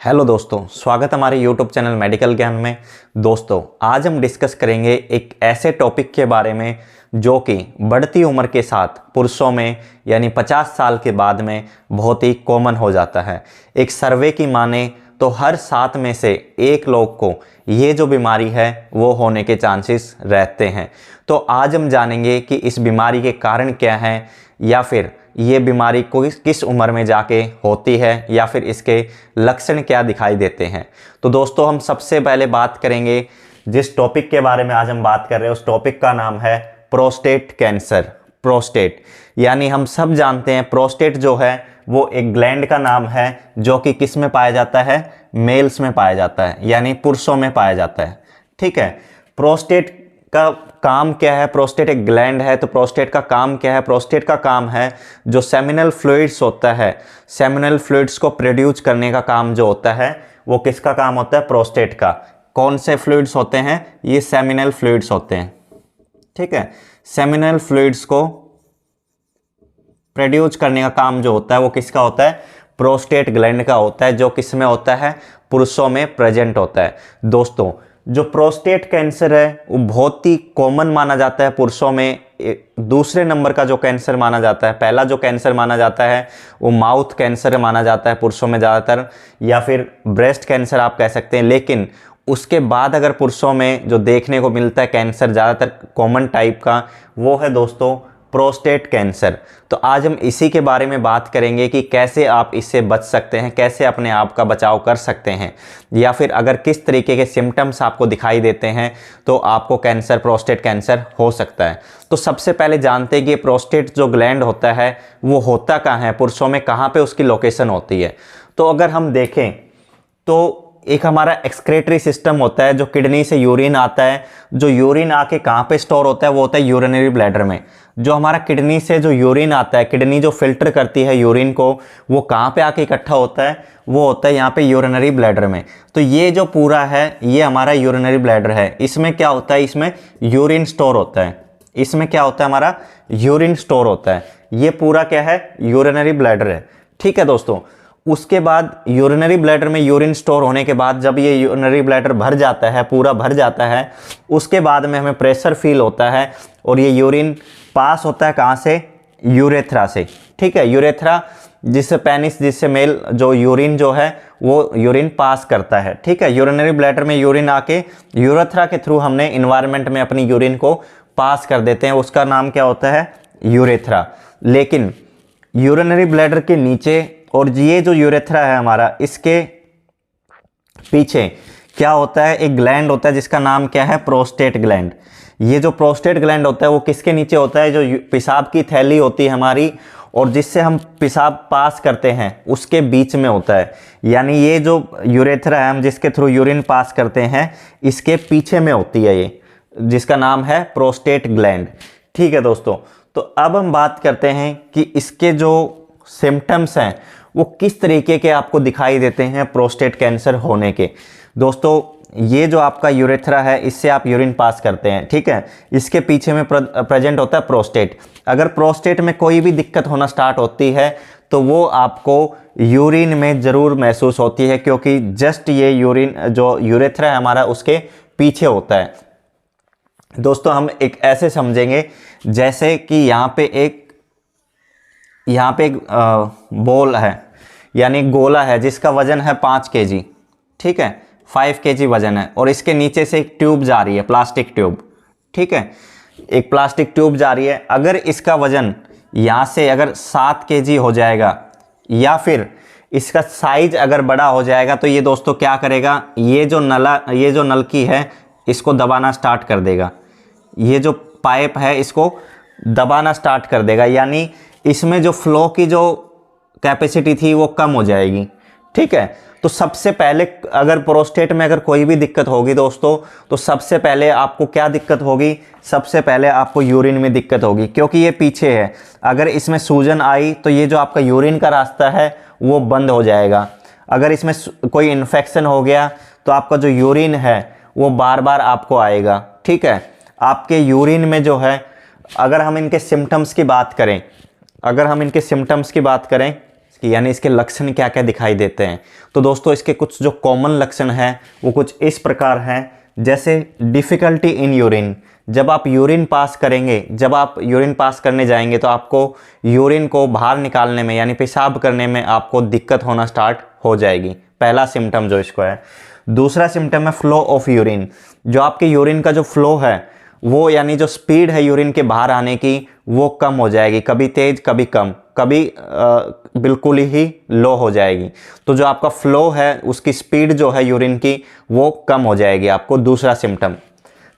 Hello दोस्तों, स्वागत है हमारे YouTube चैनल मेडिकल ज्ञान में। दोस्तों, आज हम डिस्कस करेंगे एक ऐसे टॉपिक के बारे में जो कि बढ़ती उम्र के साथ पुरुषों में यानी 50 साल के बाद में बहुत ही कॉमन हो जाता है। एक सर्वे की माने तो हर 7 में से 1 लोग को ये जो बीमारी है वो होने के चांसेस रहते हैं। तो आज हम जानेंगे कि इस बीमारी के कारण क्या हैं या फिर ये बीमारी को किस उम्र में जाके होती है या फिर इसके लक्षण क्या दिखाई देते हैं। तो दोस्तों, हम सबसे पहले बात करेंगे जिस टॉपिक के बारे में आज हम बात कर रहे हैं उस टॉपिक का नाम है प्रोस्टेट कैंसर। प्रोस्टेट यानी हम सब जानते हैं प्रोस्टेट जो है वो एक ग्लैंड का नाम है जो कि किस में पाया जाता है, मेल्स में पाया जाता है यानी पुरुषों में पाया जाता है। ठीक है, प्रोस्टेट का काम क्या है? प्रोस्टेट एक ग्लैंड है, तो प्रोस्टेट का काम क्या है? प्रोस्टेट का काम है जो सेमिनल फ्लूइड्स होता है, सेमिनल फ्लूइड्स को प्रोड्यूस करने का काम जो होता है वो किसका काम होता है? प्रोस्टेट का। कौन से फ्लूइड्स होते हैं? ये सेमिनल फ्लूइड्स होते हैं। ठीक है, सेमिनल फ्लूइड्स को प्रोड्यूस करने का काम जो होता है वो किसका होता है? प्रोस्टेट ग्लैंड का होता है, जो किस में होता है? पुरुषों में प्रेजेंट होता है। दोस्तों, जो प्रोस्टेट कैंसर है वो बहुत ही कॉमन माना जाता है पुरुषों में। दूसरे नंबर का जो कैंसर माना जाता है, पहला जो कैंसर माना जाता है वो माउथ कैंसर माना जाता है पुरुषों में ज़्यादातर, या फिर ब्रेस्ट कैंसर आप कह सकते हैं। लेकिन उसके बाद अगर पुरुषों में जो देखने को मिलता है कैंसर ज़्यादातर कॉमन टाइप का, वो है दोस्तों प्रोस्टेट कैंसर। तो आज हम इसी के बारे में बात करेंगे कि कैसे आप इससे बच सकते हैं, कैसे अपने आप का बचाव कर सकते हैं, या फिर अगर किस तरीके के सिम्टम्स आपको दिखाई देते हैं तो आपको कैंसर, प्रोस्टेट कैंसर हो सकता है। तो सबसे पहले जानते हैं कि प्रोस्टेट जो ग्लैंड होता है वो होता कहाँ है पुरुषों में, कहाँ पे उसकी लोकेशन होती है। तो अगर हम देखें तो एक हमारा एक्सक्रेटरी सिस्टम होता है, जो किडनी से यूरिन आता है, जो यूरिन आके कहाँ पे स्टोर होता है वो होता है यूरिनरी ब्लैडर में। जो हमारा किडनी से जो यूरिन आता है, किडनी जो फिल्टर करती है यूरिन को, वो कहाँ पे आके इकट्ठा होता है? वो होता है यहाँ पे यूरिनरी ब्लैडर में। तो ये जो पूरा है ये हमारा यूरिनरी ब्लैडर है। इसमें क्या होता है? इसमें यूरिन स्टोर होता है। इसमें क्या होता है? हमारा यूरिन स्टोर होता है। ये पूरा क्या है? यूरिनरी ब्लैडर है। ठीक है दोस्तों, उसके बाद यूरिनरी ब्लैडर में यूरिन स्टोर होने के बाद जब ये यूरिनरी ब्लैडर भर जाता है, पूरा भर जाता है, उसके बाद में हमें प्रेशर फील होता है और ये यूरिन पास होता है कहाँ से? यूरेथ्रा से। ठीक है, यूरेथ्रा जिससे पेनिस, जिससे मेल जो यूरिन जो है वो यूरिन पास करता है। ठीक है, यूरिनरी ब्लैडर में यूरिन आके यूरेथ्रा के थ्रू हमने इन्वायरमेंट में अपनी यूरिन को पास कर देते हैं, उसका नाम क्या होता है? यूरेथ्रा। लेकिन यूरिनरी ब्लैडर के नीचे और ये जो यूरेथ्रा है हमारा, इसके पीछे क्या होता है? एक ग्लैंड होता है जिसका नाम क्या है? Prostate gland. ये जो प्रोस्टेट ग्लैंड होता है वो किसके नीचे होता है? जो पेशाब की थैली होती है हमारी और जिससे हम पेशाब पास करते हैं उसके बीच में होता है। यानी ये जो यूरेथ्रा है, हम जिसके थ्रू यूरिन पास करते हैं, इसके पीछे में होती है ये, जिसका नाम है प्रोस्टेट ग्लैंड। ठीक है दोस्तों, तो अब हम बात करते हैं कि इसके जो सिम्टम्स हैं वो किस तरीके के आपको दिखाई देते हैं प्रोस्टेट कैंसर होने के। दोस्तों, ये जो आपका यूरेथ्रा है इससे आप यूरिन पास करते हैं। ठीक है, इसके पीछे में प्रेजेंट होता है प्रोस्टेट। अगर प्रोस्टेट में कोई भी दिक्कत होना स्टार्ट होती है तो वो आपको यूरिन में ज़रूर महसूस होती है, क्योंकि जस्ट ये यूरिन जो यूरेथ्रा है हमारा उसके पीछे होता है। दोस्तों, हम एक ऐसे समझेंगे जैसे कि यहाँ पे एक बॉल है यानी गोला है जिसका वजन है 5 kg। ठीक है, 5 kg वजन है और इसके नीचे से एक ट्यूब जा रही है, प्लास्टिक ट्यूब। ठीक है, एक प्लास्टिक ट्यूब जा रही है। अगर इसका वजन यहाँ से अगर 7 kg हो जाएगा या फिर इसका साइज अगर बड़ा हो जाएगा तो ये दोस्तों क्या करेगा? ये जो नलकी है इसको दबाना स्टार्ट कर देगा। ये जो पाइप है इसको दबाना स्टार्ट कर देगा, यानी इसमें जो फ्लो की जो कैपेसिटी थी वो कम हो जाएगी। ठीक है, तो सबसे पहले अगर प्रोस्टेट में अगर कोई भी दिक्कत होगी दोस्तों, तो सबसे पहले आपको क्या दिक्कत होगी? सबसे पहले आपको यूरिन में दिक्कत होगी, क्योंकि ये पीछे है। अगर इसमें सूजन आई तो ये जो आपका यूरिन का रास्ता है वो बंद हो जाएगा। अगर इसमें कोई इन्फेक्शन हो गया तो आपका जो यूरिन है वो बार बार आपको आएगा। ठीक है, आपके यूरिन में जो है, अगर हम इनके सिम्टम्स की बात करें, कि यानी इसके लक्षण क्या क्या दिखाई देते हैं। तो दोस्तों इसके कुछ जो कॉमन लक्षण हैं वो कुछ इस प्रकार हैं, जैसे डिफ़िकल्टी इन यूरिन। जब आप यूरिन पास करेंगे, जब आप यूरिन पास करने जाएंगे तो आपको यूरिन को बाहर निकालने में यानी पेशाब करने में आपको दिक्कत होना स्टार्ट हो जाएगी, पहला सिम्टम जो इसको है। दूसरा सिम्टम है फ्लो ऑफ यूरिन। जो आपके यूरिन का जो फ्लो है वो यानी जो स्पीड है यूरिन के बाहर आने की वो कम हो जाएगी, कभी तेज कभी कम, कभी बिल्कुल ही लो हो जाएगी। तो जो आपका फ्लो है उसकी स्पीड जो है यूरिन की वो कम हो जाएगी आपको, दूसरा सिम्टम।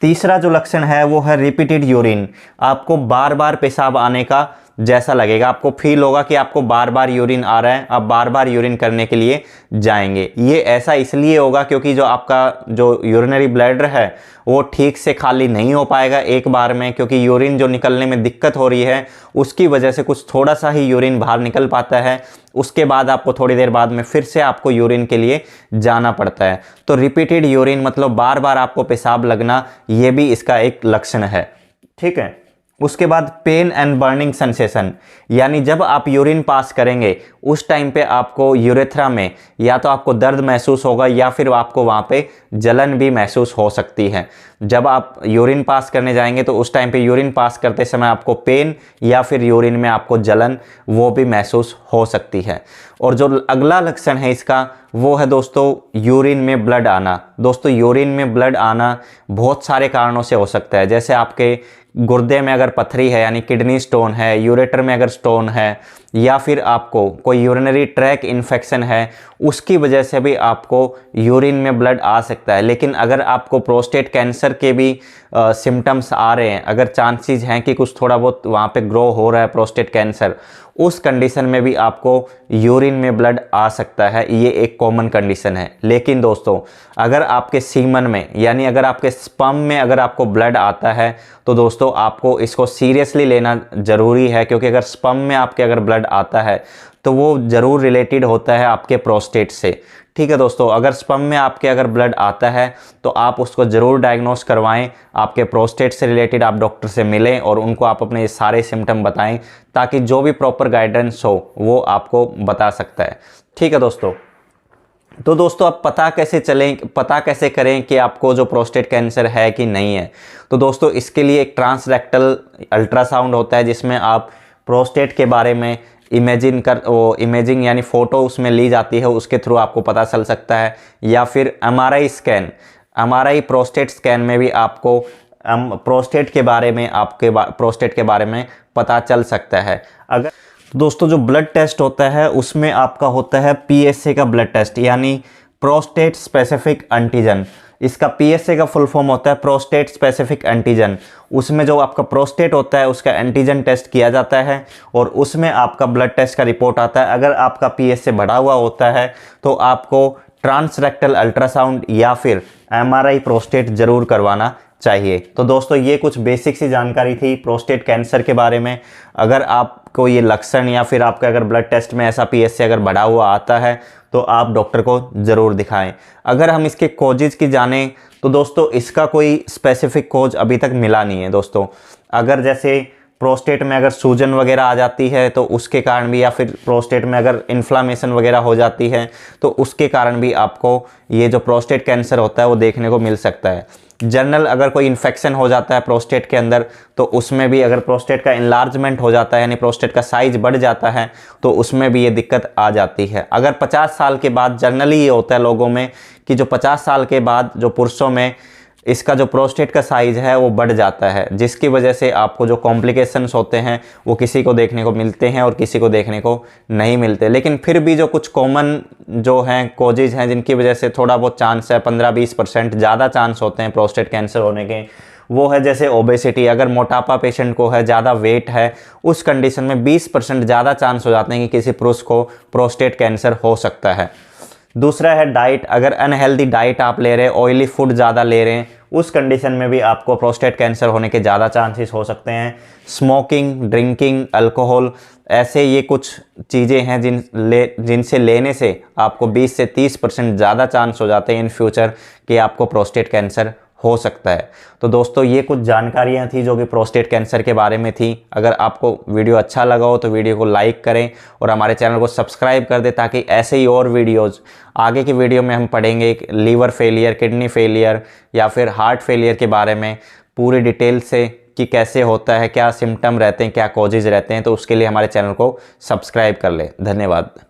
तीसरा जो लक्षण है वो है रिपीटेड यूरिन। आपको बार बार पेशाब आने का जैसा लगेगा, आपको फील होगा कि आपको बार बार यूरिन आ रहा है, आप बार बार यूरिन करने के लिए जाएंगे। ये ऐसा इसलिए होगा क्योंकि जो आपका जो यूरिनरी ब्लैडर है वो ठीक से खाली नहीं हो पाएगा एक बार में, क्योंकि यूरिन जो निकलने में दिक्कत हो रही है उसकी वजह से कुछ थोड़ा सा ही यूरिन बाहर निकल पाता है। उसके बाद आपको थोड़ी देर बाद में फिर से आपको यूरिन के लिए जाना पड़ता है। तो रिपीटेड यूरिन मतलब बार बार आपको पेशाब लगना, ये भी इसका एक लक्षण है। ठीक है। उसके बाद पेन एंड बर्निंग सेंसेशन, यानी जब आप यूरिन पास करेंगे उस टाइम पे आपको यूरेथ्रा में या तो आपको दर्द महसूस होगा या फिर आपको वहाँ पे जलन भी महसूस हो सकती है। जब आप यूरिन पास करने जाएंगे तो उस टाइम पे यूरिन पास करते समय आपको पेन या फिर यूरिन में आपको जलन वो भी महसूस हो सकती है। और जो अगला लक्षण है इसका वो है दोस्तों यूरिन में ब्लड आना। दोस्तों यूरिन में ब्लड आना बहुत सारे कारणों से हो सकता है, जैसे आपके गुर्दे में अगर पथरी है यानी किडनी स्टोन है, यूरेटर में अगर स्टोन है, या फिर आपको कोई यूरिनरी ट्रैक इन्फेक्शन है, उसकी वजह से भी आपको यूरिन में ब्लड आ सकता है। लेकिन अगर आपको प्रोस्टेट कैंसर के भी सिम्टम्स आ रहे हैं, अगर चांसेस हैं कि कुछ थोड़ा बहुत वहाँ पे ग्रो हो रहा है प्रोस्टेट कैंसर, उस कंडीशन में भी आपको यूरिन में ब्लड आ सकता है। ये एक कॉमन कंडीशन है। लेकिन दोस्तों अगर आपके सीमन में यानी अगर आपके स्पर्म में अगर आपको ब्लड आता है तो दोस्तों आपको इसको सीरियसली लेना ज़रूरी है, क्योंकि अगर स्पर्म में आपके अगर ब्लड आता है तो वो ज़रूर रिलेटेड होता है आपके प्रोस्टेट से। ठीक है दोस्तों, अगर स्पर्म में आपके अगर ब्लड आता है तो आप उसको ज़रूर डायग्नोस करवाएं, आपके प्रोस्टेट से रिलेटेड आप डॉक्टर से मिलें और उनको आप अपने सारे सिम्टम बताएं, ताकि जो भी प्रॉपर गाइडेंस हो वो आपको बता सकता है। ठीक है दोस्तों। तो दोस्तों आप पता कैसे करें कि आपको जो प्रोस्टेट कैंसर है कि नहीं है। तो दोस्तों इसके लिए एक ट्रांसरेक्टल अल्ट्रासाउंड होता है, जिसमें आप प्रोस्टेट के बारे में इमेजिंग यानी फ़ोटो उसमें ली जाती है, उसके थ्रू आपको पता चल सकता है। या फिर MRI scan, MRI prostate scan में भी आपको प्रोस्टेट के बारे में पता चल सकता है। अगर दोस्तों जो ब्लड टेस्ट होता है उसमें आपका होता है पीएसए का ब्लड टेस्ट, यानी प्रोस्टेट स्पेसिफिक एंटीजन। इसका पीएसए का फुल फॉर्म होता है प्रोस्टेट स्पेसिफिक एंटीजन। उसमें जो आपका प्रोस्टेट होता है उसका एंटीजन टेस्ट किया जाता है और उसमें आपका ब्लड टेस्ट का रिपोर्ट आता है। अगर आपका पीएसए बढ़ा हुआ होता है तो आपको ट्रांसरेक्टल अल्ट्रासाउंड या फिर एमआरआई प्रोस्टेट ज़रूर करवाना चाहिए। तो दोस्तों ये कुछ बेसिक सी जानकारी थी प्रोस्टेट कैंसर के बारे में। अगर आपको ये लक्षण या फिर आपका अगर ब्लड टेस्ट में ऐसा पीएसए अगर बढ़ा हुआ आता है तो आप डॉक्टर को ज़रूर दिखाएं। अगर हम इसके कोजेज की जानें तो दोस्तों इसका कोई स्पेसिफिक कोज अभी तक मिला नहीं है दोस्तों। अगर जैसे प्रोस्टेट में अगर सूजन वगैरह आ जाती है तो उसके कारण भी, या फिर प्रोस्टेट में अगर इन्फ्लामेशन वगैरह हो जाती है तो उसके कारण भी आपको ये जो प्रोस्टेट कैंसर होता है वो देखने को मिल सकता है। जनरल अगर कोई इन्फेक्शन हो जाता है प्रोस्टेट के अंदर तो उसमें भी, अगर प्रोस्टेट का इन्लार्जमेंट हो जाता है यानी प्रोस्टेट का साइज बढ़ जाता है तो उसमें भी ये दिक्कत आ जाती है। अगर 50 साल के बाद, जनरली ये होता है लोगों में कि जो 50 साल के बाद जो पुरुषों में इसका जो प्रोस्टेट का साइज़ है वो बढ़ जाता है, जिसकी वजह से आपको जो कॉम्प्लिकेशंस होते हैं वो किसी को देखने को मिलते हैं और किसी को देखने को नहीं मिलते। लेकिन फिर भी जो कुछ कॉमन जो हैं कोजेज हैं जिनकी वजह से थोड़ा बहुत चांस है, 15-20% ज़्यादा चांस होते हैं प्रोस्टेट कैंसर होने के, वो है जैसे ओबेसिटी। अगर मोटापा पेशेंट को है, ज़्यादा वेट है, उस कंडीशन में 20% ज़्यादा चांस हो जाते हैं कि किसी पुरुष को प्रोस्टेट कैंसर हो सकता है। दूसरा है डाइट। अगर अनहेल्दी डाइट आप ले रहे हैं, ऑयली फूड ज़्यादा ले रहे हैं, उस कंडीशन में भी आपको प्रोस्टेट कैंसर होने के ज़्यादा चांसेस हो सकते हैं। स्मोकिंग, ड्रिंकिंग, अल्कोहल, ऐसे ये कुछ चीज़ें हैं जिनसे लेने से आपको 20 से 30% ज़्यादा चांस हो जाते हैं इन फ्यूचर कि आपको प्रोस्टेट कैंसर हो सकता है। तो दोस्तों ये कुछ जानकारियां थी जो कि प्रोस्टेट कैंसर के बारे में थी। अगर आपको वीडियो अच्छा लगा हो तो वीडियो को लाइक करें और हमारे चैनल को सब्सक्राइब कर दें, ताकि ऐसे ही और वीडियोज़ आगे की वीडियो में हम पढ़ेंगे लीवर फेलियर, किडनी फेलियर या फिर हार्ट फेलियर के बारे में पूरी डिटेल से कि कैसे होता है, क्या सिम्टम रहते हैं, क्या कॉजेज रहते हैं। तो उसके लिए हमारे चैनल को सब्सक्राइब कर लें। धन्यवाद।